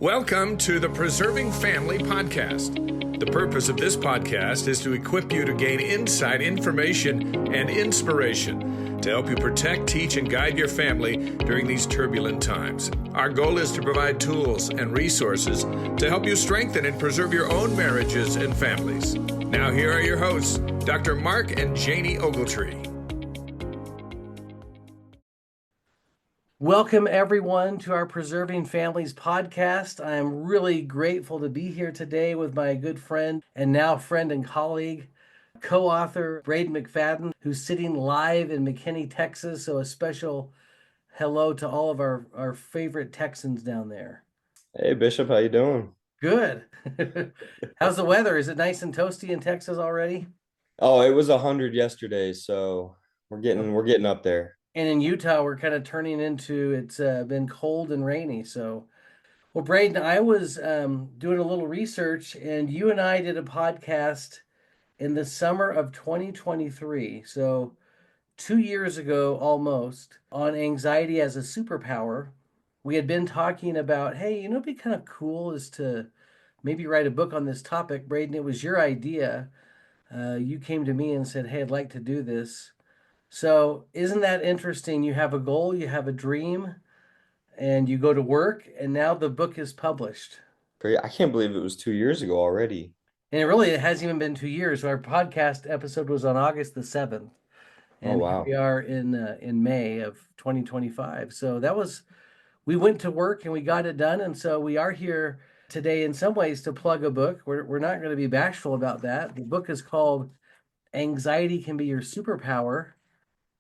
Welcome to the Preserving Family Podcast. The purpose of this podcast is to equip you to gain insight, information, and inspiration to help you protect, teach, and guide your family during these turbulent times. Our goal is to provide tools and resources to help you strengthen and preserve your own marriages and families. Now, here are your hosts, Dr. Mark and Janie Ogletree. Welcome, everyone, to our Preserving Families podcast. I am really grateful to be here today with my good friend and now friend and colleague, co-author Brayden McFadden, who's sitting live in McKinney, Texas. So a special hello to all of our favorite Texans down there. Hey, Bishop, how you doing? Good. How's the weather? Is it nice and toasty in Texas already? Oh, it was 100 yesterday, so we're getting up there. And in Utah, we're kind of turning into, it's been cold and rainy. So, well, Brayden, I was doing a little research, and you and I did a podcast in the summer of 2023. So 2 years ago, almost, on anxiety as a superpower. We had been talking about, hey, it'd be kind of cool is to maybe write a book on this topic. Brayden, it was your idea. You came to me and said, hey, I'd like to do this. So isn't that interesting? You have a goal, you have a dream, and you go to work, and now the book is published. I can't believe it was 2 years ago already. And it hasn't even been 2 years. Our podcast episode was on August the 7th. And Oh, wow. here we are in May of 2025. So we went to work and we got it done. And so we are here today in some ways to plug a book. We're not going to be bashful about that. The book is called Anxiety Can Be Your Superpower.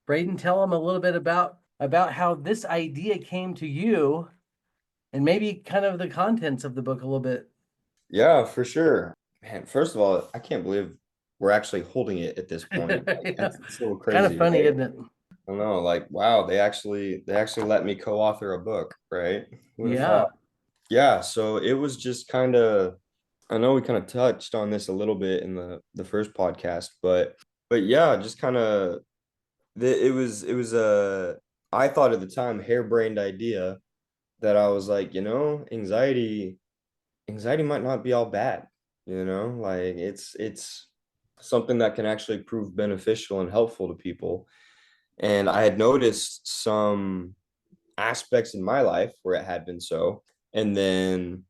Brayden, tell them a little bit about how this idea came to you and maybe kind of the contents of the book a little bit. Yeah, for sure. Man, first of all, I can't believe we're actually holding it at this point. It's so crazy. Kind of funny, right? isn't it? I know, wow, they actually let me co-author a book, right? Who would have thought? Yeah, so it was just kind of, I know we kind of touched on this a little bit in the first podcast, but yeah, just kind of it was I thought at the time harebrained idea that I was like, anxiety might not be all bad, like it's something that can actually prove beneficial and helpful to people. And I had noticed some aspects in my life where it had been so. And then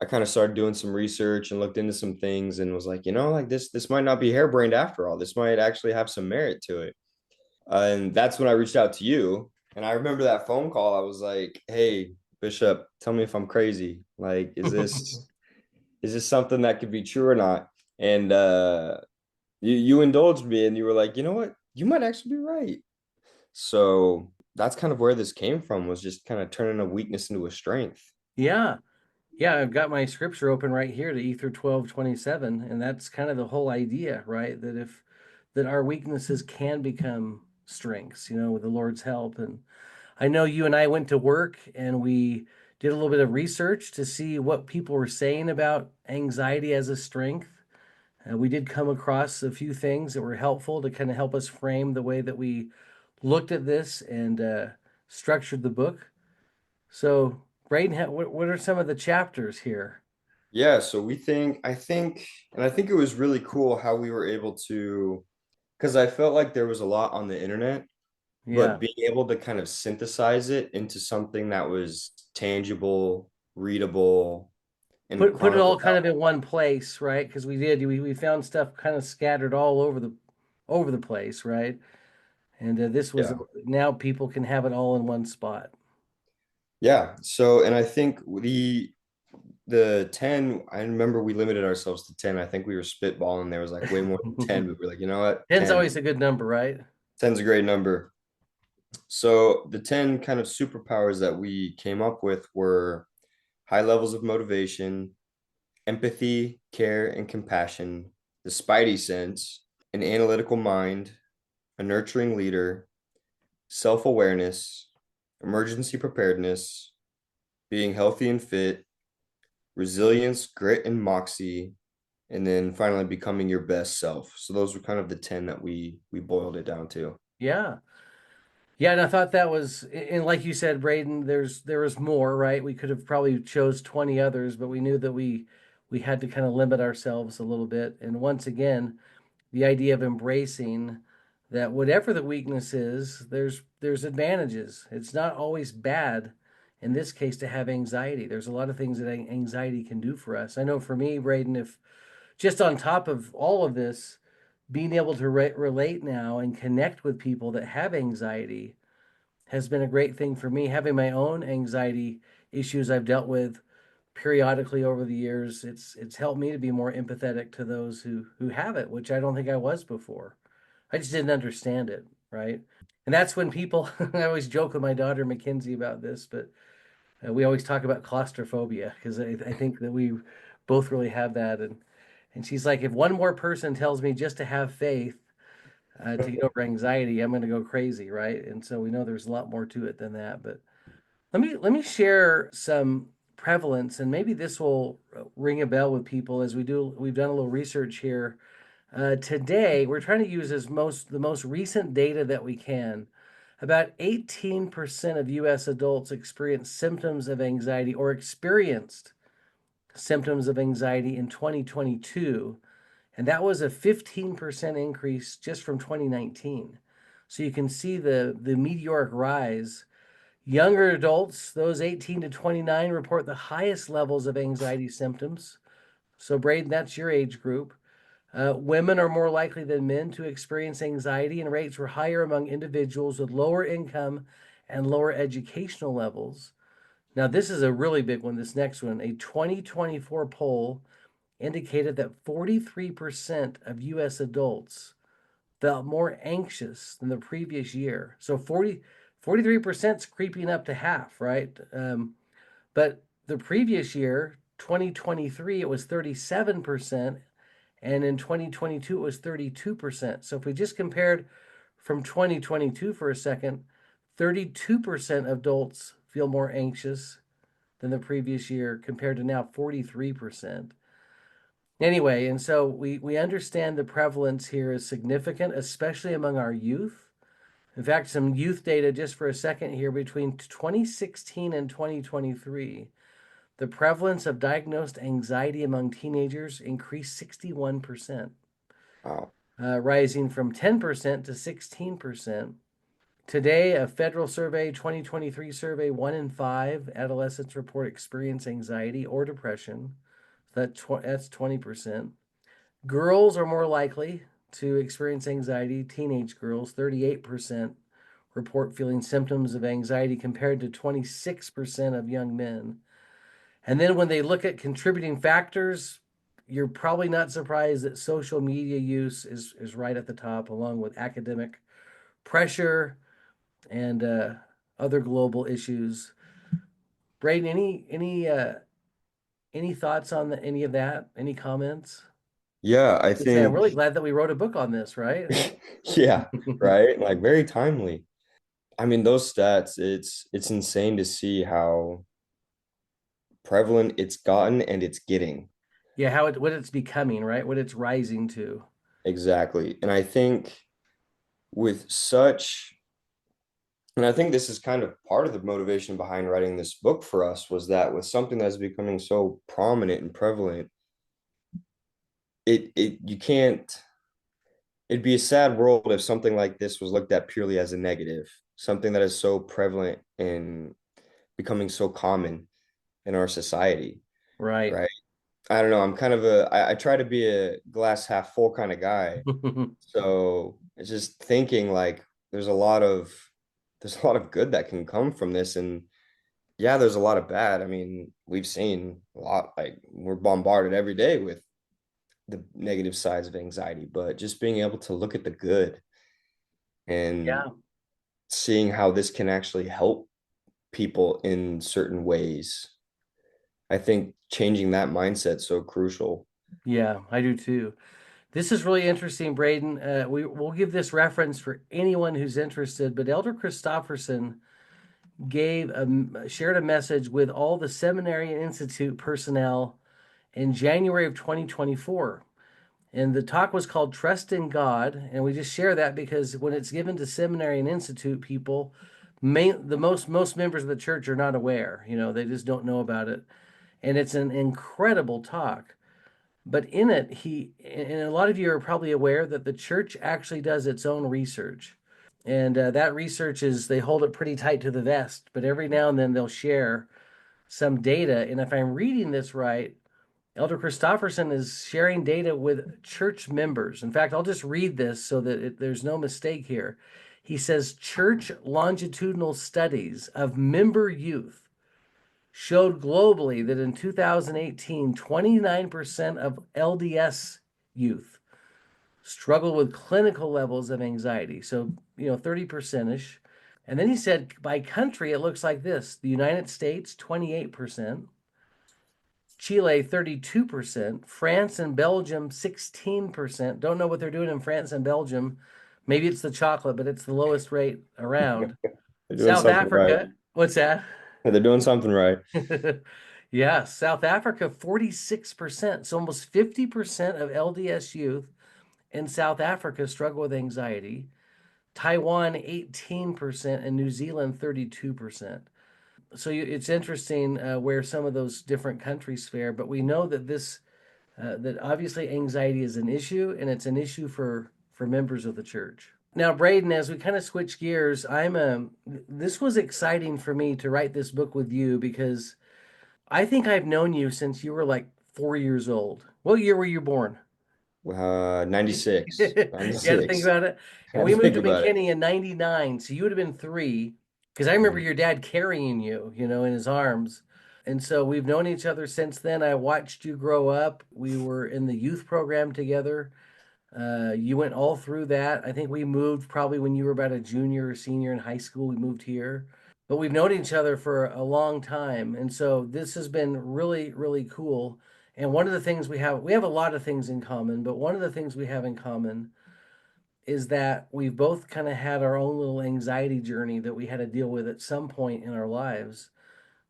I kind of started doing some research and looked into some things and was like, like this might not be harebrained after all. This might actually have some merit to it. And that's when I reached out to you. And I remember that phone call. I was like, hey, Bishop, tell me if I'm crazy. Like, is this something that could be true or not? And you indulged me and you were like, you know what? You might actually be right. So that's kind of where this came from, was just kind of turning a weakness into a strength. Yeah. I've got my scripture open right here to Ether 12:27, and that's kind of the whole idea, right? That our weaknesses can become strengths, with the Lord's help. And I know you and I went to work and we did a little bit of research to see what people were saying about anxiety as a strength. We did come across a few things that were helpful to kind of help us frame the way that we looked at this and structured the book. So, Brayden, what are some of the chapters here? Yeah, so I think it was really cool how we were able to, because I felt like there was a lot on the internet, but being able to kind of synthesize it into something that was tangible, readable, and put it all kind of in one place, right? Because we found stuff kind of scattered all over the place, right? And this was now people can have it all in one spot. Yeah. So, and I think the 10, I remember we limited ourselves to 10. I think we were spitballing. There was like way more than 10, but we're like, you know what? 10's always a good number, right? 10's a great number. So the 10 kind of superpowers that we came up with were high levels of motivation, empathy, care, and compassion, the spidey sense, an analytical mind, a nurturing leader, self-awareness, emergency preparedness, being healthy and fit, resilience, grit, and moxie, and then finally becoming your best self. So those were kind of the 10 that we boiled it down to. Yeah. Yeah, and I thought that was, and like you said, Braden, there was more, right? We could have probably chose 20 others, but we knew that we had to kind of limit ourselves a little bit. And once again, the idea of embracing that whatever the weakness is, there's advantages. It's not always bad in this case to have anxiety. There's a lot of things that anxiety can do for us. I know for me, Braden, if just on top of all of this, being able to relate now and connect with people that have anxiety has been a great thing for me. Having my own anxiety issues I've dealt with periodically over the years, it's helped me to be more empathetic to those who have it, which I don't think I was before. I just didn't understand it, right? And that's when people I always joke with my daughter Mackenzie about this, but we always talk about claustrophobia because I think that we both really have that, and she's like, if one more person tells me just to have faith to get over anxiety, I'm going to go crazy, right? And so we know there's a lot more to it than that. But let me share some prevalence, and maybe this will ring a bell with people as we do. We've done a little research here. Today, we're trying to use the most recent data that we can. About 18% of U.S. adults experience symptoms of anxiety or experienced symptoms of anxiety in 2022. And that was a 15% increase just from 2019. So you can see the meteoric rise. Younger adults, those 18 to 29, report the highest levels of anxiety symptoms. So, Braden, that's your age group. Women are more likely than men to experience anxiety, and rates were higher among individuals with lower income and lower educational levels. Now, this is a really big one, this next one. A 2024 poll indicated that 43% of US adults felt more anxious than the previous year. So 43% is creeping up to half, right? But the previous year, 2023, it was 37%, and in 2022, it was 32%. So if we just compared from 2022 for a second, 32% of adults feel more anxious than the previous year compared to now 43%. Anyway, and so we understand the prevalence here is significant, especially among our youth. In fact, some youth data just for a second here between 2016 and 2023, the prevalence of diagnosed anxiety among teenagers increased 61%, Wow. rising from 10% to 16%. Today, a federal survey, 2023 survey, 1 in 5 adolescents report experience anxiety or depression. That's 20%. Girls are more likely to experience anxiety. Teenage girls, 38% report feeling symptoms of anxiety compared to 26% of young men. And then when they look at contributing factors, you're probably not surprised that social media use is right at the top, along with academic pressure and other global issues. Braden, any thoughts on any of that? Any comments? Yeah, I I say I'm think, really glad that we wrote a book on this, right? yeah, right. Like very timely. I mean, those stats, it's insane to see how prevalent it's gotten and it's getting. Yeah, what it's becoming, right? What it's rising to. Exactly. And I think with such, and I think this is kind of part of the motivation behind writing this book for us was that with something that's becoming so prominent and prevalent, it you can't, it'd be a sad world if something like this was looked at purely as a negative, something that is so prevalent and becoming so common in our society, Right. right? I don't know. I'm kind of I try to be a glass half full kind of guy. So it's just thinking like there's a lot of good that can come from this. And yeah, there's a lot of bad. I mean, we've seen a lot, like we're bombarded every day with the negative sides of anxiety, but just being able to look at the good and Yeah. seeing how this can actually help people in certain ways. I think changing that mindset so crucial. Yeah, I do too. This is really interesting, Braden. We'll give this reference for anyone who's interested, but Elder Christofferson shared a message with all the seminary and institute personnel in January of 2024. And the talk was called Trust in God. And we just share that because when it's given to seminary and institute people, the most members of the church are not aware. They just don't know about it. And it's an incredible talk. But in it, and a lot of you are probably aware that the church actually does its own research. And that research they hold it pretty tight to the vest, but every now and then they'll share some data. And if I'm reading this right, Elder Christofferson is sharing data with church members. In fact, I'll just read this so that there's no mistake here. He says church longitudinal studies of member youth showed globally that in 2018, 29% of LDS youth struggle with clinical levels of anxiety. So, 30% ish. And then he said by country, it looks like this: the United States, 28%, Chile, 32%, France and Belgium, 16%. Don't know what they're doing in France and Belgium. Maybe it's the chocolate, but it's the lowest rate around. They're doing South something right. Africa, what's that? They're doing something right. Yeah, South Africa, 46%. So almost 50% of LDS youth in South Africa struggle with anxiety. Taiwan, 18%, and New Zealand, 32%. So it's interesting where some of those different countries fare, but we know that that obviously anxiety is an issue, and it's an issue for members of the church. Now, Brayden, as we kind of switch gears, this was exciting for me to write this book with you because I think I've known you since you were like 4 years old. What year were you born? 96. You had to think 96. about it. I And had we to moved think to about it. McKinney in 99, so you would have been 3. Because I remember Mhm. your dad carrying you, in his arms. And so we've known each other since then. I watched you grow up. We were in the youth program together. You went all through that. I think we moved probably when you were about a junior or senior in high school. We moved here. But we've known each other for a long time. And so this has been really, really cool. And one of the things we have a lot of things in common, but one of the things we have in common is that we've both kind of had our own little anxiety journey that we had to deal with at some point in our lives.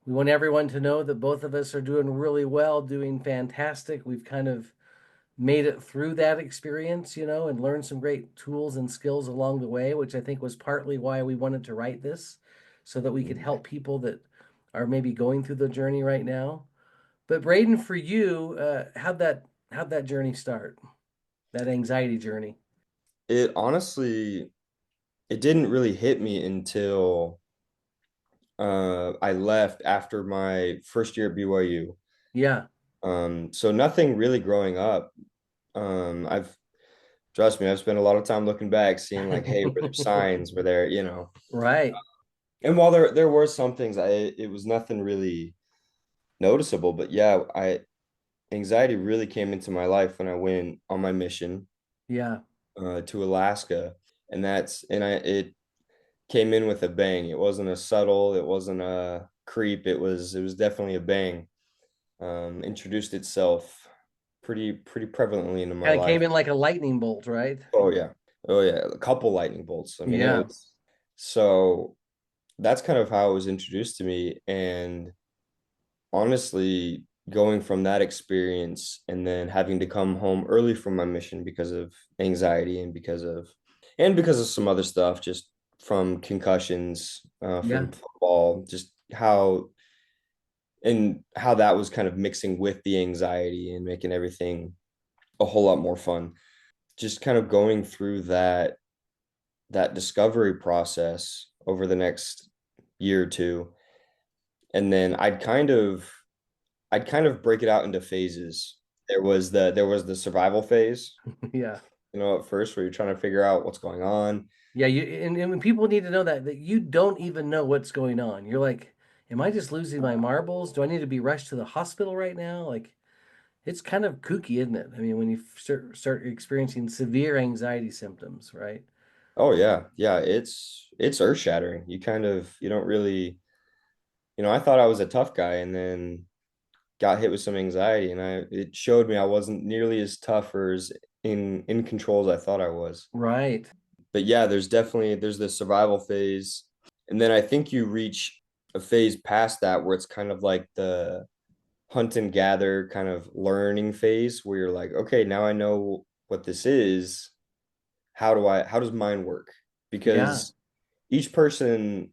We want everyone to know that both of us are doing really well, doing fantastic. We've kind of made it through that experience, and learned some great tools and skills along the way, which I think was partly why we wanted to write this, so that we could Mhm. help people that are maybe going through the journey right now. But Brayden, for you, how'd that journey start? That anxiety journey? It honestly, it didn't really hit me until I left after my first year at BYU. Yeah, So nothing really growing up. I've Trust me, I've spent a lot of time looking back, seeing like, hey, were there signs? Were there? right. And while there were some things, it was nothing really noticeable. But yeah, I anxiety really came into my life when I went on my mission Yeah. to Alaska, and it came in with a bang. It wasn't a subtle, it wasn't a creep. It was definitely a bang. Introduced itself pretty prevalently into my Kind of came life. in like a lightning bolt, right? Oh yeah. Oh yeah, a couple lightning bolts. I mean, it Yeah. was so that's kind of how it was introduced to me. And honestly, going from that experience and then having to come home early from my mission because of anxiety and because of some other stuff, just from concussions, Yeah. from football, just how that was kind of mixing with the anxiety and making everything a whole lot more fun. Just kind of going through that discovery process over the next year or two, and then I'd kind of break it out into phases. There was the survival phase, Yeah. at first where you're trying to figure out what's going on. Yeah, and when people need to know that you don't even know what's going on. You're like, am I just losing my marbles? Do I need to be rushed to the hospital right now? Like, it's kind of kooky, isn't it? I mean, when you start experiencing severe anxiety symptoms, right? Oh yeah, yeah, it's earth-shattering. You don't really, I thought I was a tough guy, and then got hit with some anxiety, and it showed me I wasn't nearly as tough or as in control as I thought I was. Right. But yeah, there's the survival phase, and then I think you reach a phase past that where it's kind of like the hunt and gather kind of learning phase where you're like, okay, now I know what this is, how does mine work? Yeah, Because each person,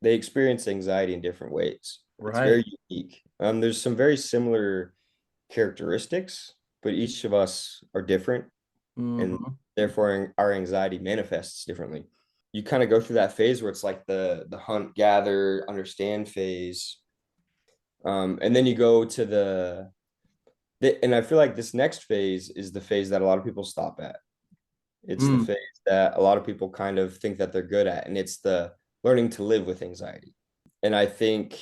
they experience anxiety in different ways. It's right. very unique. There's some very similar characteristics, but each of us are different, and Hmm. therefore our anxiety manifests differently. You kind of go through that phase where it's like the hunt, gather, understand phase, and then you go to and I feel like this next phase is the phase that a lot of people stop at. It's the Mm. phase that a lot of people kind of think that they're good at, and it's the learning to live with anxiety. And I think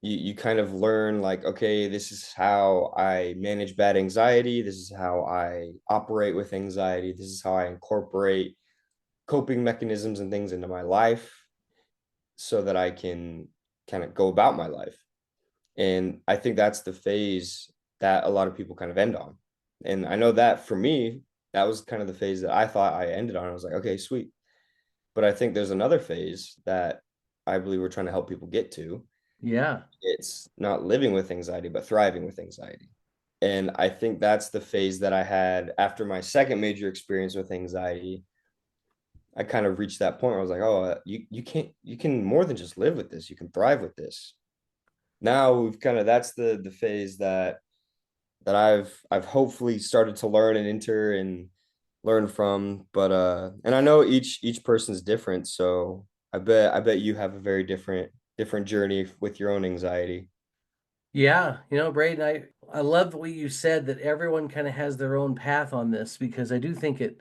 you kind of learn like, okay, this is how I manage bad anxiety. This is how I operate with anxiety. This is how I incorporate coping mechanisms and things into my life so that I can kind of go about my life. And I think that's the phase that a lot of people kind of end on. And I know that for me, that was kind of the phase that I thought I ended on. I was like, okay, sweet. But I think there's another phase that I believe we're trying to help people get to. Yeah. It's not living with anxiety, but thriving with anxiety. And I think that's the phase that I had after my second major experience with anxiety. I kind of reached that point where I was like, oh, you can more than just live with this. You can thrive with this. Now we've kind of that's the phase that I've hopefully started to learn and enter and learn from. But and I know each person's different, so I bet you have a very different journey with your own anxiety. Yeah, Braden, I love what you said that everyone kind of has their own path on this because I do think it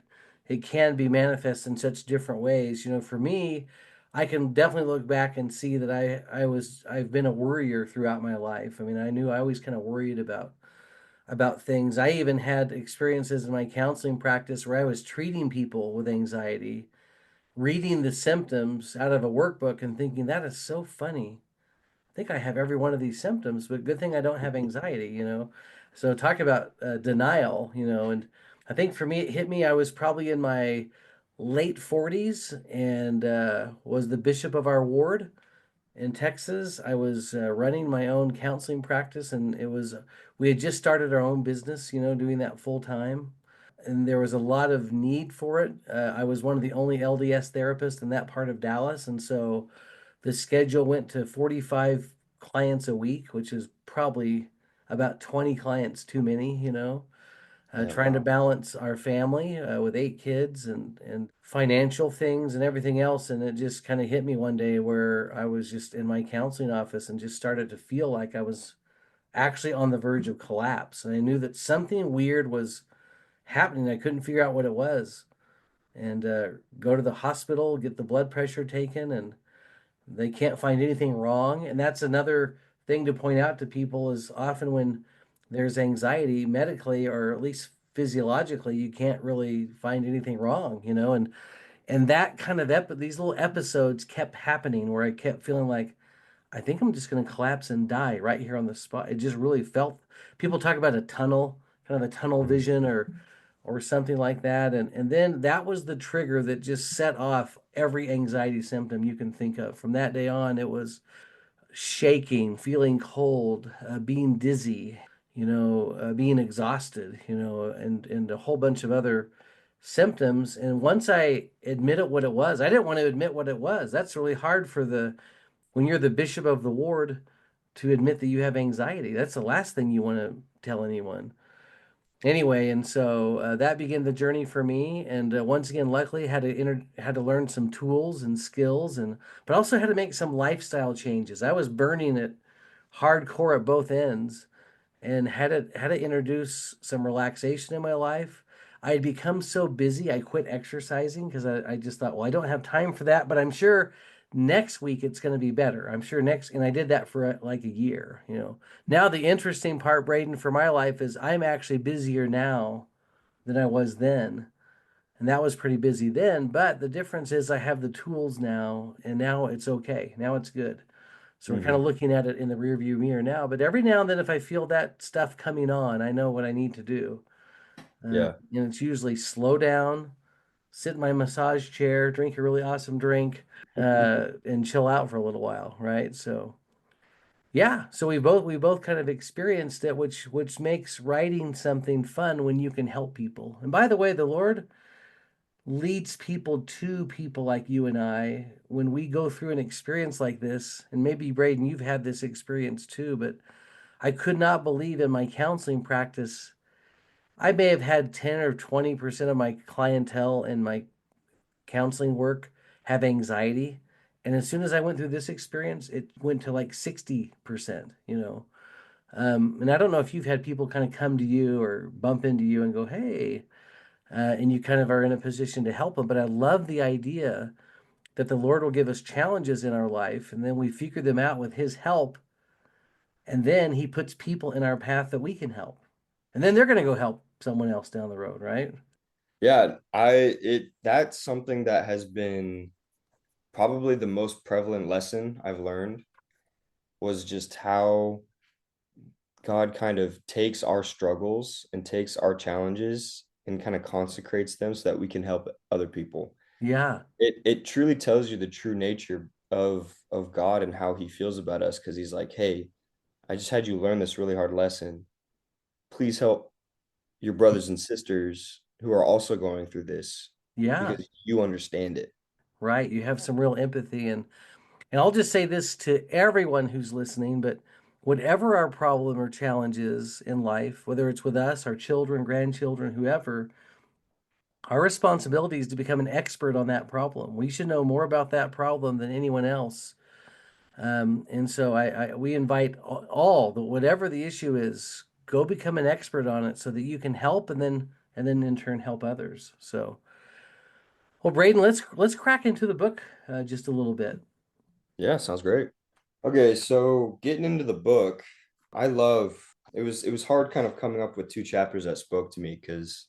can be manifest in such different ways. For me, I can definitely look back and see that I've been a worrier throughout my life. I mean, I knew I always kind of worried about things. I even had experiences in my counseling practice where I was treating people with anxiety, reading the symptoms out of a workbook and thinking that is so funny. I think I have every one of these symptoms, but good thing I don't have anxiety. So talk about denial. And I think for me, it hit me. I was probably in my late 40s and was the bishop of our ward in Texas. I was running my own counseling practice, and we had just started our own business, doing that full time. And there was a lot of need for it. I was one of the only LDS therapists in that part of Dallas, and so the schedule went to 45 clients a week, which is probably about 20 clients too many. Yeah. Trying to balance our family with 8 kids and financial things and everything else. And it just kind of hit me one day where I was just in my counseling office and just started to feel like I was actually on the verge of collapse. And I knew that something weird was happening. I couldn't figure out what it was. And go to the hospital, get the blood pressure taken, and they can't find anything wrong. And that's another thing to point out to people is often when there's anxiety medically or at least physiologically, you can't really find anything wrong. And that kind of these little episodes kept happening where I kept feeling like I think I'm just going to collapse and die right here on the spot. It just really felt people talk about a tunnel, kind of a tunnel vision or something like that. And then that was the trigger that just set off every anxiety symptom you can think of. From that day on, it was shaking, feeling cold, being dizzy, being exhausted, and a whole bunch of other symptoms. And once I admitted what it was, I didn't want to admit what it was. That's really hard when you're the bishop of the ward to admit that you have anxiety. That's the last thing you want to tell anyone. Anyway, and so that began the journey for me. And once again, luckily, had to learn some tools and skills, but also had to make some lifestyle changes. I was burning it hardcore at both ends, and had to introduce some relaxation in my life. I had become so busy, I quit exercising because I just thought, well, I don't have time for that, but I'm sure next week it's going to be better. I'm sure and I did that for like a year. Now, the interesting part, Braden, for my life is I'm actually busier now than I was then. And that was pretty busy then, but the difference is I have the tools now, and now it's okay. Now it's good. So we're kind of Hmm. looking at it in the rearview mirror now. But every now and then, if I feel that stuff coming on, I know what I need to do. Yeah. And it's usually slow down, sit in my massage chair, drink a really awesome drink, and chill out for a little while, right? So Yeah, so we both kind of experienced it, which makes writing something fun when you can help people. And by the way, the Lord leads people to people like you and I when we go through an experience like this. And maybe Brayden, you've had this experience too, but I could not believe in my counseling practice. I may have had 10 or 20% of my clientele in my counseling work have anxiety. And as soon as I went through this experience, it went to like 60%, you know. And I don't know if you've had people kind of come to you or bump into you and go, hey, and you kind of are in a position to help them. But I love the idea that the Lord will give us challenges in our life and then we figure them out with His help. And then He puts people in our path that we can help. And then they're going to go help someone else down the road, right? Yeah, that's something that has been probably the most prevalent lesson I've learned was just how God kind of takes our struggles and takes our challenges and kind of consecrates them so that we can help other people. Yeah. It truly tells you the true nature of God and how he feels about us because he's like, hey, I just had you learn this really hard lesson. Please help your brothers and sisters who are also going through this Yeah. because you understand it. Right. You have some real empathy. And I'll just say this to everyone who's listening, but whatever our problem or challenge is in life, whether it's with us, our children, grandchildren, whoever, our responsibility is to become an expert on that problem. We should know more about that problem than anyone else. And so we invite all, whatever the issue is, go become an expert on it so that you can help and then in turn help others. So, well, Brayden, let's crack into the book just a little bit. Yeah, sounds great. Okay, so getting into the book, I love it was hard kind of coming up with two chapters that spoke to me because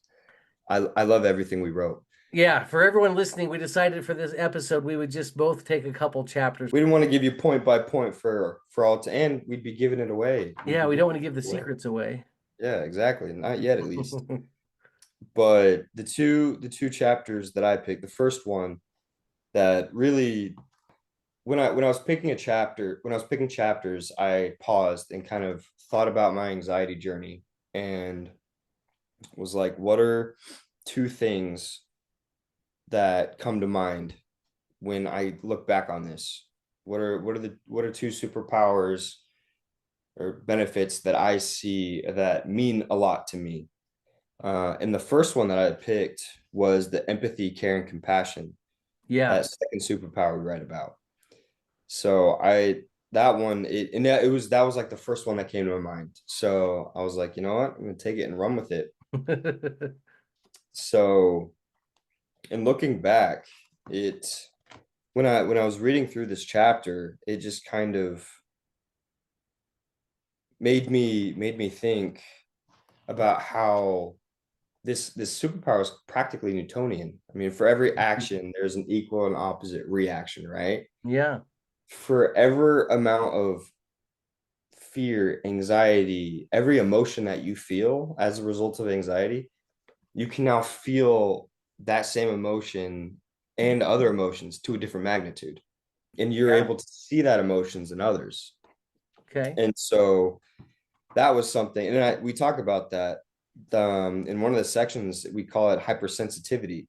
I love everything we wrote. Yeah, for everyone listening, we decided for this episode we would just both take a couple chapters. We didn't want to give you point by point for all to and we'd be giving it away. We'd Yeah, be we giving don't want to give the it away. secrets away. Yeah, exactly. Not yet at least. But the two chapters that I picked, the first one that really when I was picking a chapter, when I was picking chapters, I paused and kind of thought about my anxiety journey and was like, what are two things that come to mind when I look back on this? What are two superpowers or benefits that I see that mean a lot to me? And the first one that I picked was the empathy, care, and compassion. Yeah, That second superpower we read about. So I that one that was like the first one that came to my mind. So I was like, you know what? I'm gonna take it and run with it. So in looking back, it when I was reading through this chapter, it just kind of made me think about how this superpower is practically Newtonian. I mean, for every action, there's an equal and opposite reaction, right? yeah, For every amount of fear, anxiety, every emotion that you feel as a result of anxiety, you can now feel that same emotion and other emotions to a different magnitude. And you're yeah. able to see that emotions in others. Okay. And so that was something, and we talk about that in one of the sections, we call it hypersensitivity.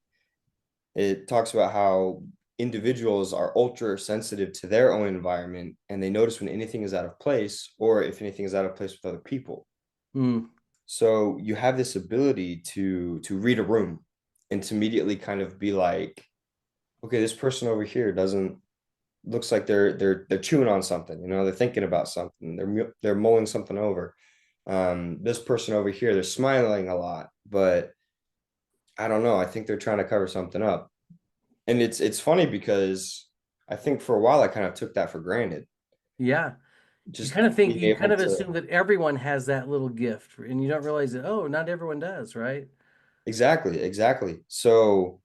It talks about how individuals are ultra sensitive to their own environment and they notice when anything is out of place or if anything is out of place with other people. Mm, So you have this ability to read a room and to immediately kind of be like, okay, this person over here doesn't looks like they're chewing on something, they're thinking about something, they're mulling something over. This person over here, they're smiling a lot, but I don't know, I think they're trying to cover something up. And it's funny because I think for a while I kind of took that for granted. yeah. You Just kind of think being you kind able of to assume that everyone has that little gift, and you don't realize that, oh, not everyone does, right? exactly. So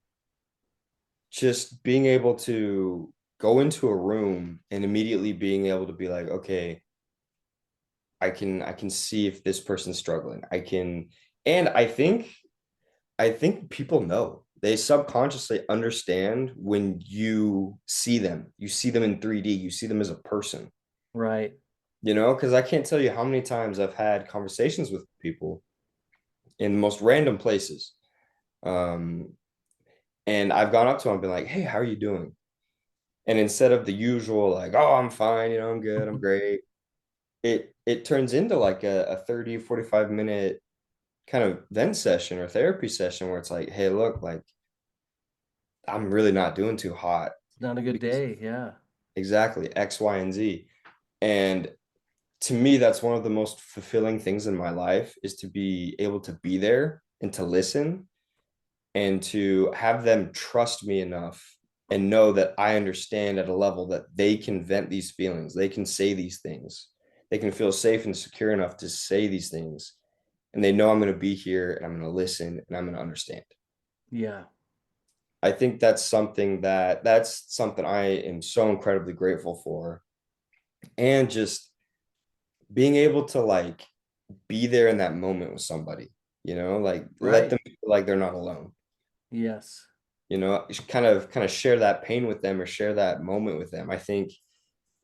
just being able to go into a room and immediately being able to be like, okay, I can see if this person's struggling. And I think people know. They subconsciously understand when you see them. You see them in 3D, you see them as a person. Right. you know, because I can't tell you how many times I've had conversations with people in the most random places. Um, and I've gone up to them and been like, hey, how are you doing? And instead of the usual, like, oh, I'm fine, you know, I'm good, I'm great, it turns into like a 30, 45 minute kind of Zen session or therapy session where it's like, hey, look, like I'm really not doing too hot It's not a good because day. Yeah. exactly X, Y, and Z. And to me, that's one of the most fulfilling things in my life is to be able to be there and to listen and to have them trust me enough and know that I understand at a level that they can vent these feelings. They can say these things. They can feel safe and secure enough to say these things. And they know I'm going to be here and I'm going to listen and I'm going to understand. Yeah. I think that's something I am so incredibly grateful for. And just being able to like be there in that moment with somebody, you know, like let Right. them feel like they're not alone. Yes. You know, you should kind of share that pain with them or share that moment with them. I think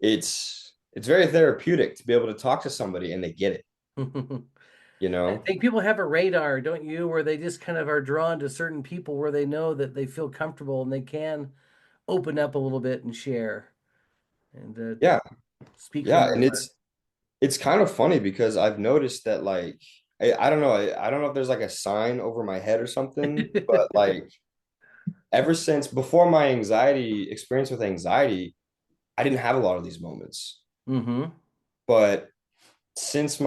it's very therapeutic to be able to talk to somebody and they get it, you I know. think people have a radar, don't you, where they just kind of are drawn to certain people where they know that they feel comfortable and they can open up a little bit and share and Yeah, speak from yeah, their and heart. it's kind of funny because I've noticed that like I don't know, I don't know if there's like a sign over my head or something, but like ever since before my anxiety experience with anxiety, I didn't have a lot of these moments. Mm-hmm. But since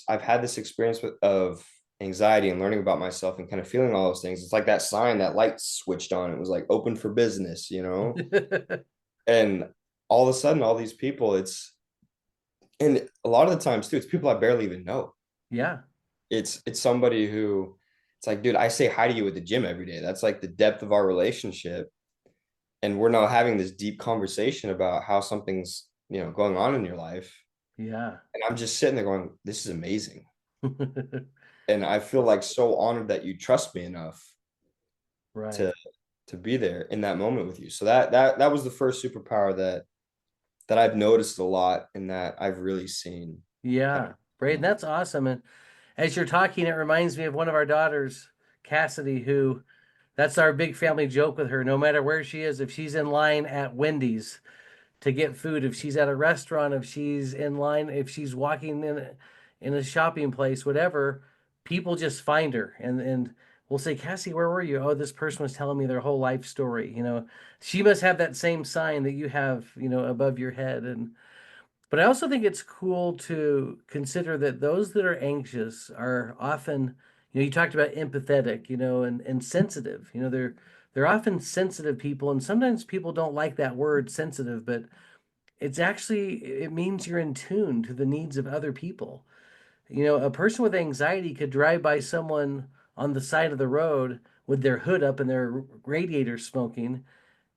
I've had this experience of anxiety and learning about myself and kind of feeling all those things, it's like that sign, that light switched on. It was like open for business, you know? And all of a sudden, all these people, and a lot of the times too, it's people I barely even know. Yeah. It's somebody who it's like, dude, I say hi to you at the gym every day. That's like the depth of our relationship. And we're now having this deep conversation about how something's, you know, going on in your life. Yeah. And I'm just sitting there going, this is amazing. And I feel like so honored that you trust me enough Right. to to be there in that moment with you. So that was the first superpower that I've noticed a lot and that I've really seen kind Yeah. Braden, of that's awesome. And as you're talking, it reminds me of one of our daughters, Cassidy, who that's our big family joke with her. No matter where she is, if she's in line at Wendy's to get food, if she's at a restaurant, if she's in line, if she's walking in a shopping place, whatever, people just find her and we'll say, Cassie, where were you? Oh, this person was telling me their whole life story. You know, she must have that same sign that you have, you know, above your head. And but I also think it's cool to consider that those that are anxious are often, you know, you talked about empathetic, you know, and sensitive. You know, they're often sensitive people, and sometimes people don't like that word sensitive, but it's actually it means you're in tune to the needs of other people. You know, a person with anxiety could drive by someone on the side of the road with their hood up and their radiator smoking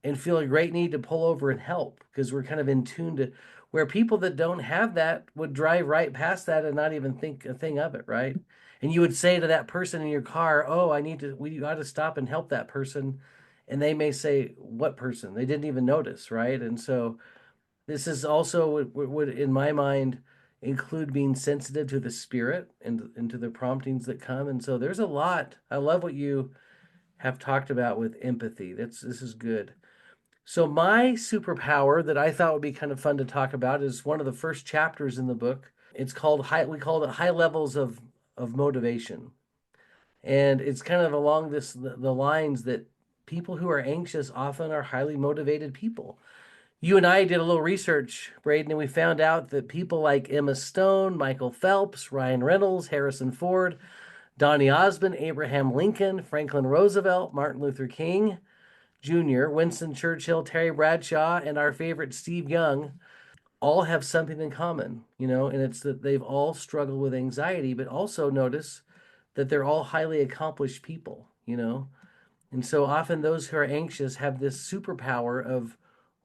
and feel a great need to pull over and help because we're kind of in tune to where people that don't have that would drive right past that and not even think a thing of it, right? And you would say to that person in your car, "Oh, we ought to stop and help that person," and they may say, "What person?" They didn't even notice, right? And so this is also would in my mind include being sensitive to the spirit and to the promptings that come. And so there's a lot. I love what you have talked about with empathy. This is good. So my superpower that I thought would be kind of fun to talk about is one of the first chapters in the book. It's called we call it high levels of motivation. And it's kind of along the lines that people who are anxious often are highly motivated people. You and I did a little research, Braden, and we found out that people like Emma Stone, Michael Phelps, Ryan Reynolds, Harrison Ford, Donny Osmond, Abraham Lincoln, Franklin Roosevelt, Martin Luther King, Jr., Winston Churchill, Terry Bradshaw, and our favorite Steve Young all have something in common, you know, and it's that they've all struggled with anxiety, but also notice that they're all highly accomplished people, you know. And so often those who are anxious have this superpower of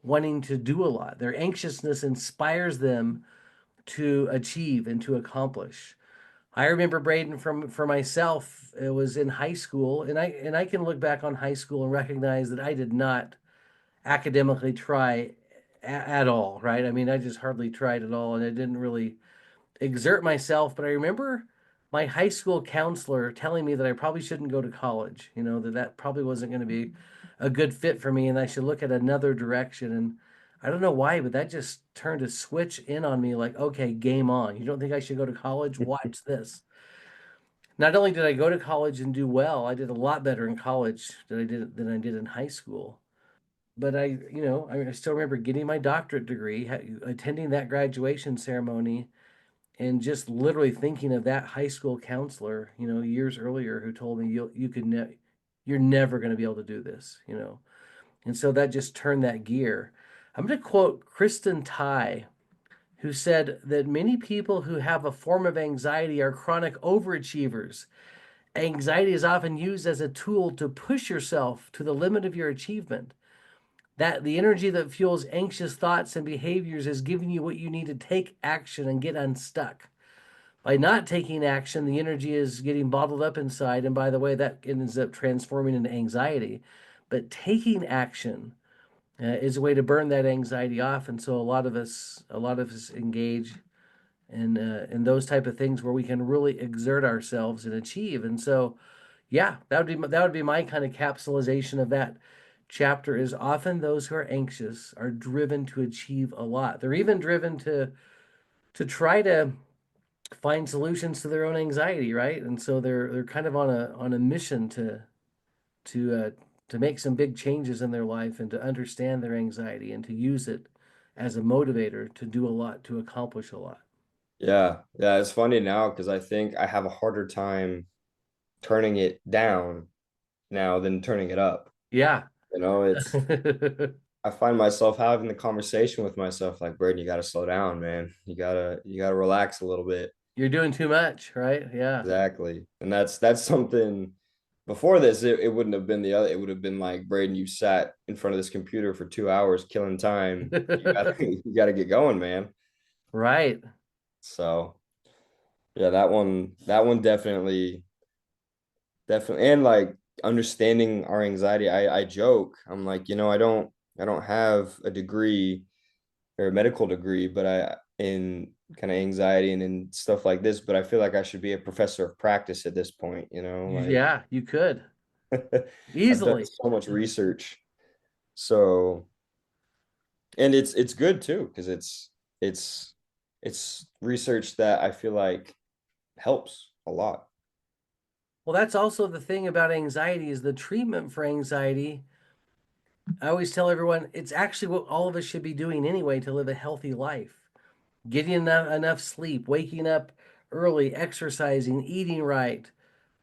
wanting to do a lot. Their anxiousness inspires them to achieve and to accomplish. I remember Braden from for myself, it was in high school, and I can look back on high school and recognize that I did not academically try at all, right? I mean, I just hardly tried at all, and I didn't really exert myself. But I remember my high school counselor telling me that I probably shouldn't go to college, that probably wasn't going to be a good fit for me and I should look at another direction. And I don't know why, but that just turned a switch in on me like, okay, game on. You don't think I should go to college? Watch this. Not only did I go to college and do well, I did a lot better in college than I did in high school. But I still remember getting my doctorate degree, attending that graduation ceremony, and just literally thinking of that high school counselor, years earlier who told me you're never going to be able to do this. And so that just turned that gear. I'm going to quote Kristen Ty, who said that many people who have a form of anxiety are chronic overachievers. Anxiety is often used as a tool to push yourself to the limit of your achievement. That the energy that fuels anxious thoughts and behaviors is giving you what you need to take action and get unstuck. By not taking action, the energy is getting bottled up inside. And by the way, that ends up transforming into anxiety. But taking action is a way to burn that anxiety off. And so a lot of us engage in those type of things where we can really exert ourselves and achieve. And so, yeah, that would be my kind of capsulization of that chapter. Is often those who are anxious are driven to achieve a lot. They're even driven to try to find solutions to their own anxiety, right? And so they're kind of on a mission to uh, to make some big changes in their life and to understand their anxiety and to use it as a motivator to do a lot, to accomplish a lot. Yeah, yeah, it's funny now because I think I have a harder time turning it down now than turning it up. Yeah. It's I find myself having the conversation with myself like, Braden, you got to slow down, man. You gotta relax a little bit. You're doing too much, right? Yeah. Exactly. And that's something before this, it wouldn't have been the other. It would have been like, Braden, you sat in front of this computer for 2 hours killing time. You gotta you gotta get going, man. Right. So yeah, that one definitely, and like understanding our anxiety. I joke, I'm like, I don't have a degree or a medical degree, but I in kind of anxiety and in stuff like this, but I feel like I should be a professor of practice at this point, like Yeah, you could I've done easily. so much research. So, and it's good too, because it's it's research that I feel like helps a lot. Well, that's also the thing about anxiety is the treatment for anxiety. I always tell everyone it's actually what all of us should be doing anyway to live a healthy life. Getting enough sleep, waking up early, exercising, eating right,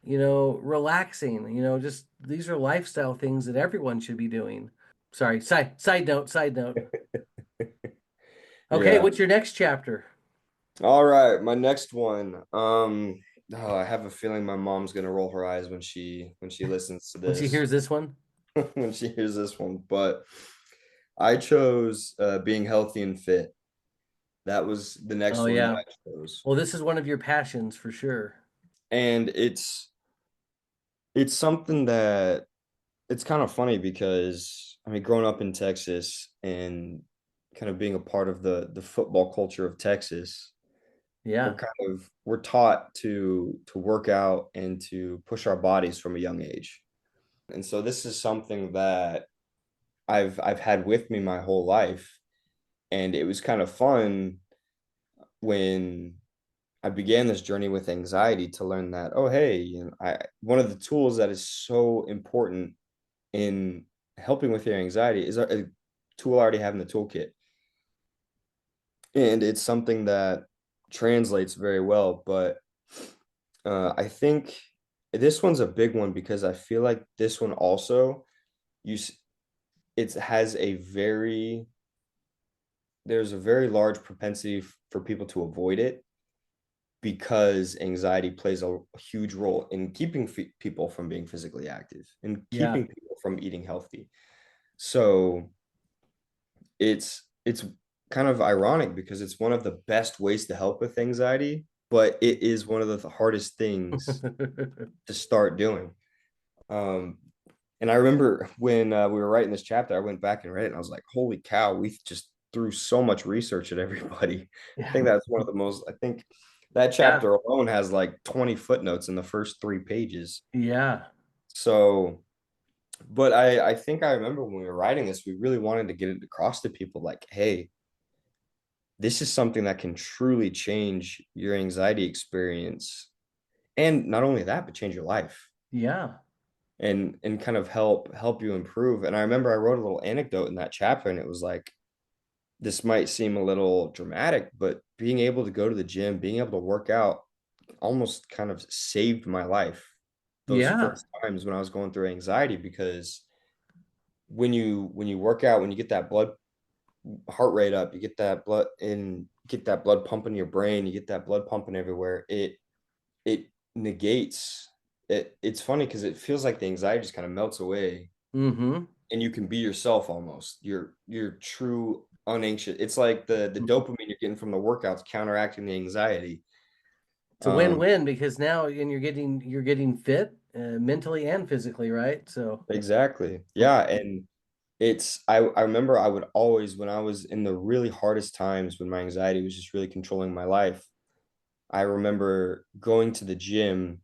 relaxing, just these are lifestyle things that everyone should be doing. Sorry, side note, side note. Okay, Yeah. what's your next chapter? All right, my next one. Oh, I have a feeling my mom's gonna roll her eyes when she listens to When she this, hears this one? when she hears this one. But I chose being healthy and fit. That was the next Oh one that yeah. I chose. Well, this is one of your passions for sure. And it's something that it's kind of funny because I mean, growing up in Texas and kind of being a part of the football culture of Texas, Yeah. we're taught to work out and to push our bodies from a young age. And so this is something that I've had with me my whole life. And it was kind of fun when I began this journey with anxiety to learn that, oh hey, one of the tools that is so important in helping with your anxiety is a tool I already have in the toolkit. And it's something that translates very well. But I think this one's a big one because I feel like this one also you it has a very there's a very large propensity for people to avoid it because anxiety plays a huge role in keeping people from being physically active and Yeah. keeping people from eating healthy. So it's kind of ironic because it's one of the best ways to help with anxiety, but it is one of the hardest things to start doing. Um, and I remember when we were writing this chapter, I went back and read it, and I was like, "Holy cow! threw so much research at everybody. I Yeah. think that's one of the most, I think that Yeah. chapter alone has like 20 footnotes in the first 3 pages. Yeah. So, but I think I remember when we were writing this, we really wanted to get it across to people like, hey, this is something that can truly change your anxiety experience. And not only that, but change your life Yeah. and kind of help you improve. And I remember I wrote a little anecdote in that chapter, and it was like, this might seem a little dramatic, but being able to go to the gym, being able to work out almost kind of saved my life those Yeah. first times when I was going through anxiety, because when you work out, when you get that blood heart rate up, you get that blood and get that blood pumping your brain, you get that blood pumping everywhere, it negates it. It's funny because it feels like the anxiety just kind of melts away, Mm-hmm. and you can be yourself almost. You're true unanxious. It's like the dopamine you're getting from the workouts counteracting the anxiety. It's a Um, win-win because now and you're getting fit mentally and physically, right? So exactly. Yeah, and I remember I would always, when I was in the really hardest times when my anxiety was just really controlling my life, I remember going to the gym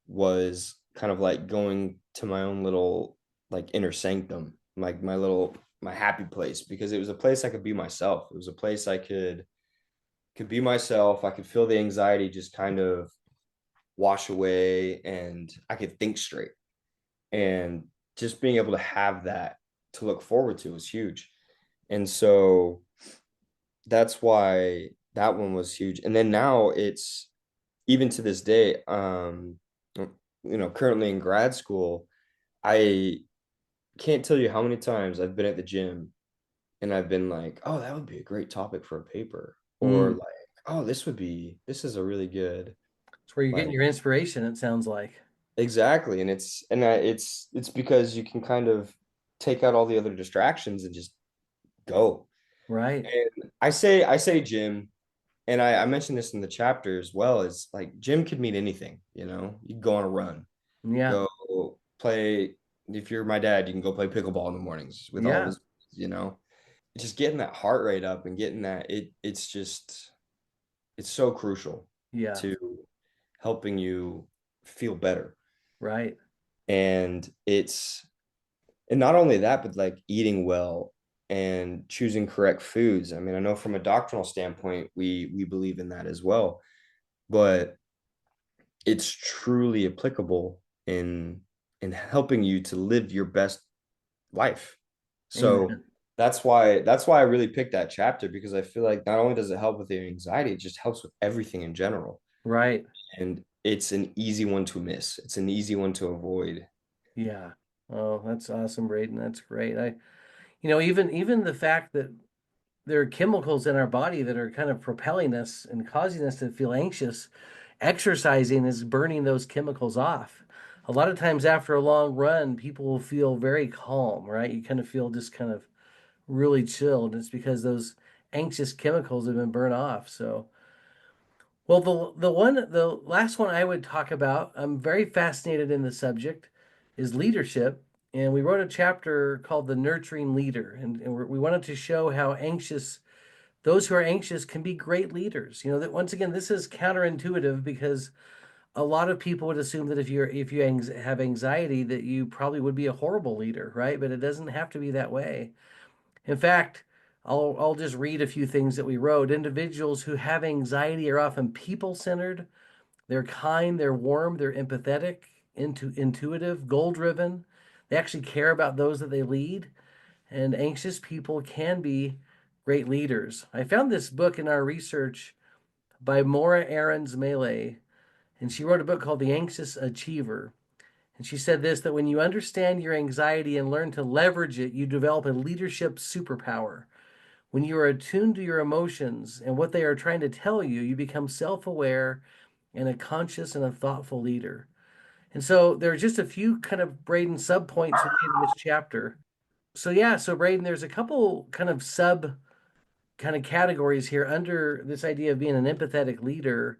was kind of like going to my own little like inner sanctum, like my happy place, because it was a place I could be myself. It was a place I could be myself. I could feel the anxiety just kind of wash away, and I could think straight. And just being able to have that to look forward to was huge. And so that's why that one was huge. And then now it's, even to this day, currently in grad school, I can't tell you how many times I've been at the gym and I've been like, oh, that would be a great topic for a paper. Or mm, like, oh, this is a really good, it's where you're getting like, your inspiration, it sounds like. exactly. And it's because you can kind of take out all the other distractions and just go. Right. And I say gym, and I mentioned this in the chapter as well, is like gym could mean anything, you can go on a run, Yeah. go play. If you're my dad, you can go play pickleball in the mornings with all of Yeah. his. Just getting that heart rate up and getting that, it's so crucial Yeah. to helping you feel better. Right. And not only that, but like eating well and choosing correct foods. I mean, I know from a doctrinal standpoint, we believe in that as well, but it's truly applicable in helping you to live your best life. So Amen. that's why I really picked that chapter, because I feel like not only does it help with your anxiety, it just helps with everything in general. Right. And it's an easy one to miss. It's an easy one to avoid. Yeah. Oh, that's awesome, Brayden. That's great. Even the fact that there are chemicals in our body that are kind of propelling us and causing us to feel anxious. Exercising is burning those chemicals off. A lot of times after a long run, people will feel very calm, right? You kind of feel just kind of really chilled. It's because those anxious chemicals have been burned off. So, well, the last one I would talk about, I'm very fascinated in the subject, is leadership. And we wrote a chapter called The Nurturing Leader. And we wanted to show how those who are anxious can be great leaders. That once again, this is counterintuitive because a lot of people would assume that if you have anxiety, that you probably would be a horrible leader, right? But it doesn't have to be that way. In fact, I'll just read a few things that we wrote. Individuals who have anxiety are often people-centered. They're kind, they're warm, they're empathetic, intuitive, goal-driven. They actually care about those that they lead. And anxious people can be great leaders. I found this book in our research by Maura Aarons Melee, and she wrote a book called The Anxious Achiever. And she said this, that when you understand your anxiety and learn to leverage it, you develop a leadership superpower. When you are attuned to your emotions and what they are trying to tell you, you become self aware and a conscious and a thoughtful leader. And so there are just a few kind of Brayden sub points we made in this chapter. So Brayden, there's a couple kind of sub kind of categories here under this idea of being an empathetic leader.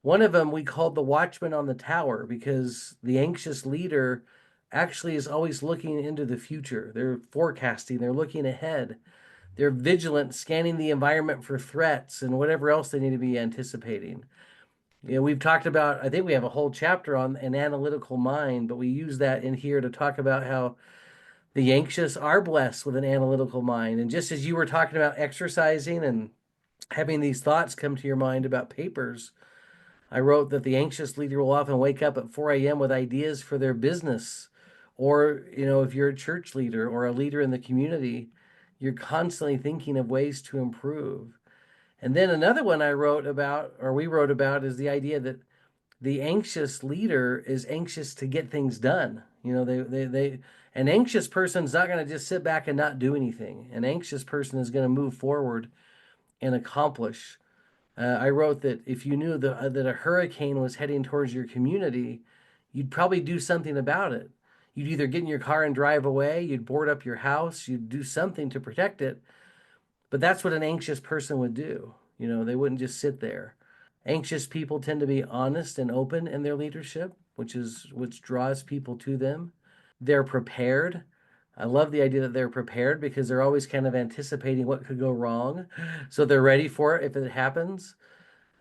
One of them we called the watchman on the tower because the anxious leader actually is always looking into the future. They're forecasting, they're looking ahead. They're vigilant, scanning the environment for threats and whatever else they need to be anticipating. We've talked about, I think we have a whole chapter on an analytical mind, but we use that in here to talk about how the anxious are blessed with an analytical mind. And just as you were talking about exercising and having these thoughts come to your mind about papers, I wrote that the anxious leader will often wake up at 4 a.m. with ideas for their business. Or, if you're a church leader or a leader in the community, you're constantly thinking of ways to improve. And then another one I wrote about, or we wrote about, is the idea that the anxious leader is anxious to get things done. An anxious person's not going to just sit back and not do anything. An anxious person is going to move forward and accomplish. I wrote that if you knew that a hurricane was heading towards your community, you'd probably do something about it. You'd either get in your car and drive away, you'd board up your house, you'd do something to protect it. But that's what an anxious person would do. They wouldn't just sit there. Anxious people tend to be honest and open in their leadership, which draws people to them. They're prepared. I love the idea that they're prepared because they're always kind of anticipating what could go wrong. So they're ready for it if it happens.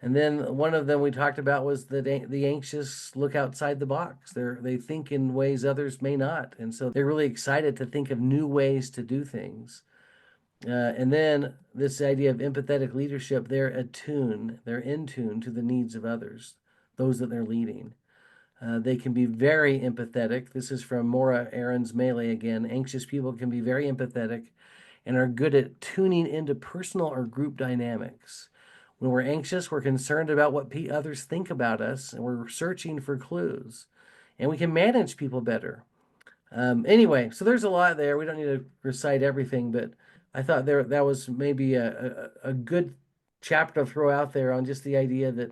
And then one of them we talked about was that the anxious look outside the box. They think in ways others may not. And so they're really excited to think of new ways to do things. And then this idea of empathetic leadership, they're in tune to the needs of others, those that they're leading. They can be very empathetic. This is from Maura Aaron's Melee again. Anxious people can be very empathetic and are good at tuning into personal or group dynamics. When we're anxious, we're concerned about what others think about us, and we're searching for clues. And we can manage people better. Anyway, so there's a lot there. We don't need to recite everything, but I thought that was maybe a good chapter to throw out there on just the idea that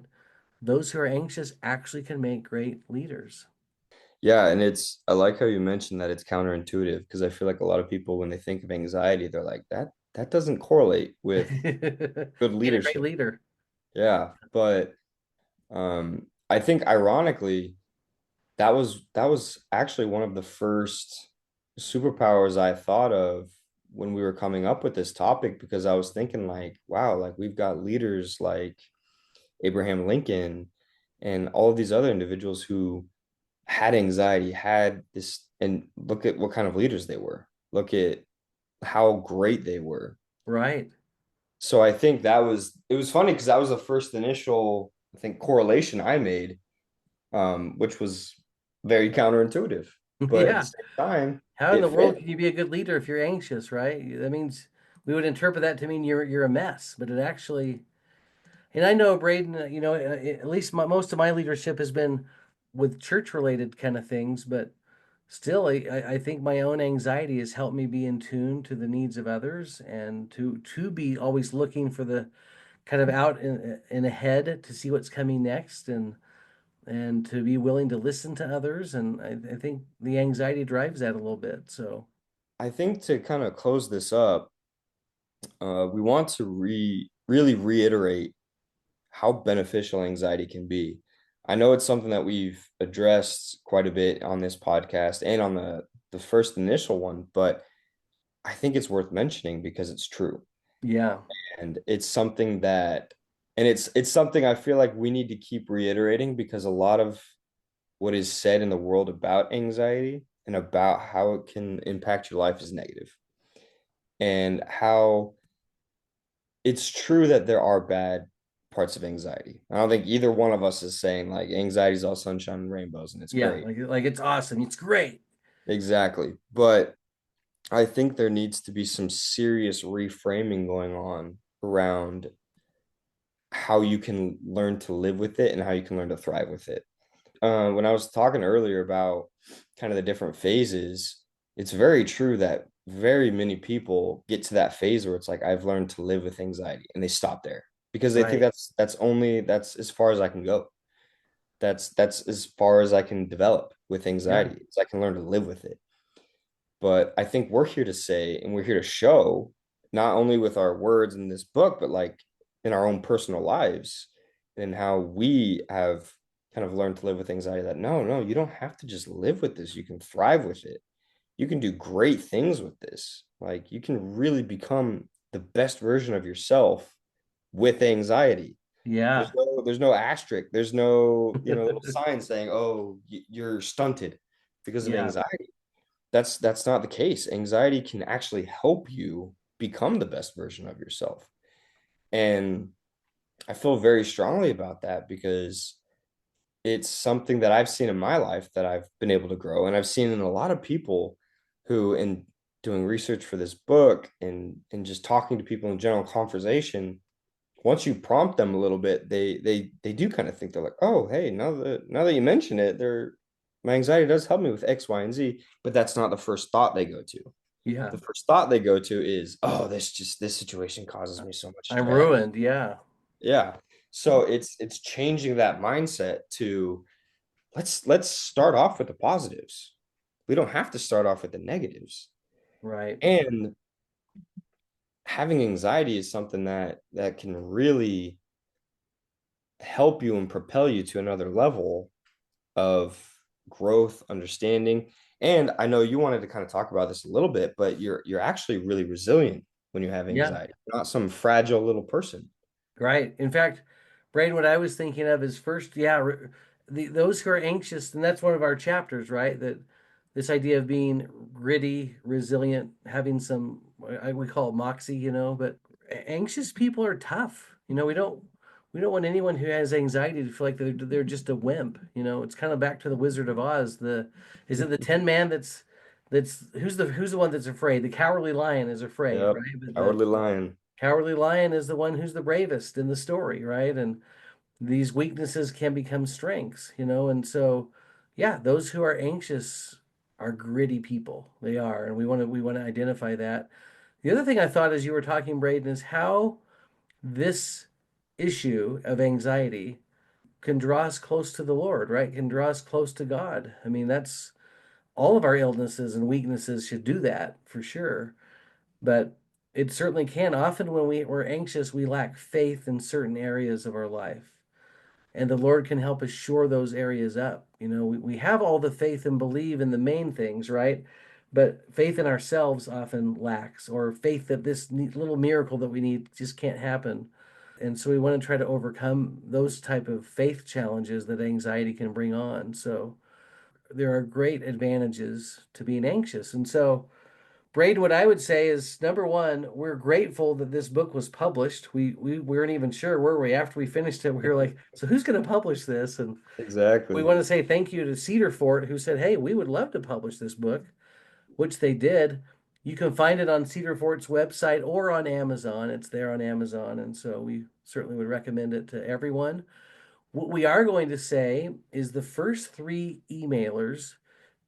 those who are anxious actually can make great leaders. Yeah, and I like how you mentioned that it's counterintuitive because I feel like a lot of people when they think of anxiety, they're like, that doesn't correlate with good Being a great leadership. leader. Yeah, but I think ironically, that was actually one of the first superpowers I thought of when we were coming up with this topic because I was thinking like, wow, like we've got leaders like Abraham Lincoln and all of these other individuals who had anxiety, had this, and look at what kind of leaders they were. Look at how great they were. Right. So I think it was funny because that was the first initial, I think, correlation I made, which was very counterintuitive. But at the Yeah. same time, How in it the world fit. can you be a good leader if you're anxious, right? That means we would interpret that to mean you're a mess, but it actually. And I know Brayden, at least most of my leadership has been with church related kind of things, but still, I think my own anxiety has helped me be in tune to the needs of others and to be always looking for the kind of out in ahead to see what's coming next and to be willing to listen to others. And I think the anxiety drives that a little bit. So, I think to kind of close this up, we want to really reiterate how beneficial anxiety can be. I know it's something that we've addressed quite a bit on this podcast and on the first initial one, but I think it's worth mentioning because it's true. yeah, And it's something that and it's something I feel like we need to keep reiterating because a lot of what is said in the world about anxiety and about how it can impact your life is negative. And how it's true that there are bad parts of anxiety. I don't think either one of us is saying like anxiety is all sunshine and rainbows and it's yeah, great. like it's awesome. It's great. Exactly. But I think there needs to be some serious reframing going on around how you can learn to live with it and how you can learn to thrive with it. When I was talking earlier about kind of the different phases, it's very true that very many people get to that phase where it's like, I've learned to live with anxiety, and they stop there because they think Right. that's as far as I can go. That's as far as I can develop with Yeah. anxiety. So I can learn to live with it. But I think we're here to say, and we're here to show, not only with our words in this book, but like in our own personal lives and how we have kind of learned to live with anxiety that no, you don't have to just live with this. You can thrive with it. You can do great things with this. Like you can really become the best version of yourself with anxiety. Yeah. There's no asterisk. There's no, little sign saying, "Oh, you're stunted because of Yeah. anxiety." That's not the case. Anxiety can actually help you become the best version of yourself. And I feel very strongly about that because it's something that I've seen in my life that I've been able to grow. And I've seen in a lot of people who, in doing research for this book and just talking to people in general conversation, once you prompt them a little bit, they do kind of think, they're like, oh, hey, now that you mention it, my anxiety does help me with X, Y, and Z, but that's not the first thought they go to. Yeah. The first thought they go to is, oh, this situation causes me so much I'm stress. ruined. Yeah. Yeah. So it's changing that mindset to let's start off with the positives. We don't have to start off with the negatives. Right. And having anxiety is something that can really help you and propel you to another level of growth, understanding. And I know you wanted to kind of talk about this a little bit, but you're actually really resilient when you have Yeah. anxiety. You're not some fragile little person. Right. In fact, Braden, what I was thinking of is first, yeah, those who are anxious, and that's one of our chapters, right? That this idea of being gritty, resilient, having some, we call it moxie, but anxious people are tough. We don't want anyone who has anxiety to feel like they're just a wimp. It's kind of back to the Wizard of Oz. Is it the Tin Man that's who's the one that's afraid? The Cowardly Lion is afraid, Yep. right? But the Cowardly lion. Cowardly Lion is the one who's the bravest in the story, right? And these weaknesses can become strengths, and so yeah, those who are anxious are gritty people. They are, and we want to identify that. The other thing I thought as you were talking, Braden, is how this issue of anxiety can draw us close to the Lord, right? Can draw us close to God. I mean, that's all of our illnesses and weaknesses should do that for sure. But it certainly can. Often when we're anxious, we lack faith in certain areas of our life. And the Lord can help us shore those areas up. We have all the faith and believe in the main things, right? But faith in ourselves often lacks, or faith that this little miracle that we need just can't happen. And so we want to try to overcome those type of faith challenges that anxiety can bring on. So there are great advantages to being anxious. And so Braid, what I would say is number one, we're grateful that this book was published. We weren't even sure, were we? After we finished it, we were like, so who's going to publish this? And we Exactly. want to say thank you to Cedar Fort, who said, hey, we would love to publish this book, which they did. You can find it on Cedar Fort's website or on Amazon. It's there on Amazon. And so we certainly would recommend it to everyone. What we are going to say is the first three emailers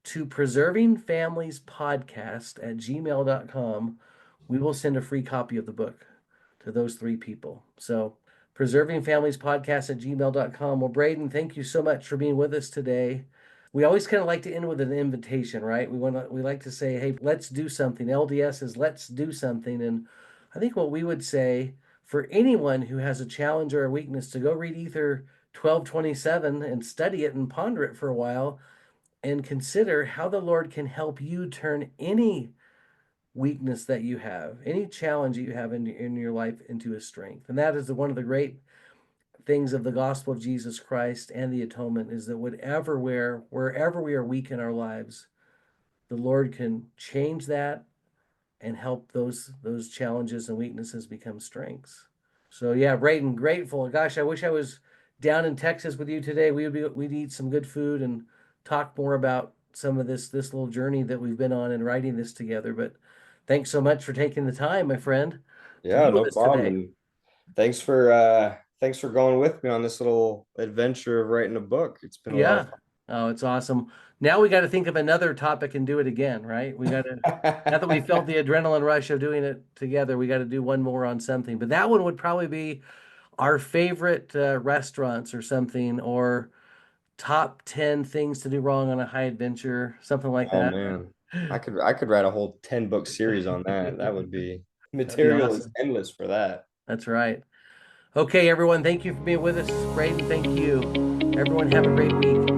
to preservingfamiliespodcast@gmail.com, we will send a free copy of the book to those three people. So preservingfamiliespodcast@gmail.com. Well, Braden, thank you so much for being with us today. We always kind of like to end with an invitation, right? We like to say, hey, let's do something. LDS is let's do something. And I think what we would say for anyone who has a challenge or a weakness to go read Ether 1227 and study it and ponder it for a while and consider how the Lord can help you turn any weakness that you have, any challenge that you have in your life into a strength. And that is one of the great things of the gospel of Jesus Christ and the atonement is that wherever we are weak in our lives, the Lord can change that and help those challenges and weaknesses become strengths. So yeah, Brayden, grateful. Gosh, I wish I was down in Texas with you today. We'd eat some good food and talk more about some of this little journey that we've been on and writing this together. But thanks so much for taking the time, my friend, to be Yeah, with no us problem. today. And thanks for going with me on this little adventure of writing a book. It's been a lot Yeah. of Oh, it's awesome. Now we got to think of another topic and do it again, right? We got to, now that we felt fun. the adrenaline rush of doing it together, we got to do one more on something. But that one would probably be our favorite restaurants or something, or top 10 things to do wrong on a high adventure, something like Oh that. man. I could write a whole 10-book series on that. That would be That'd be material is awesome. endless for that. That's right. Okay, everyone, thank you for being with us. Braden, thank you. Everyone, have a great week.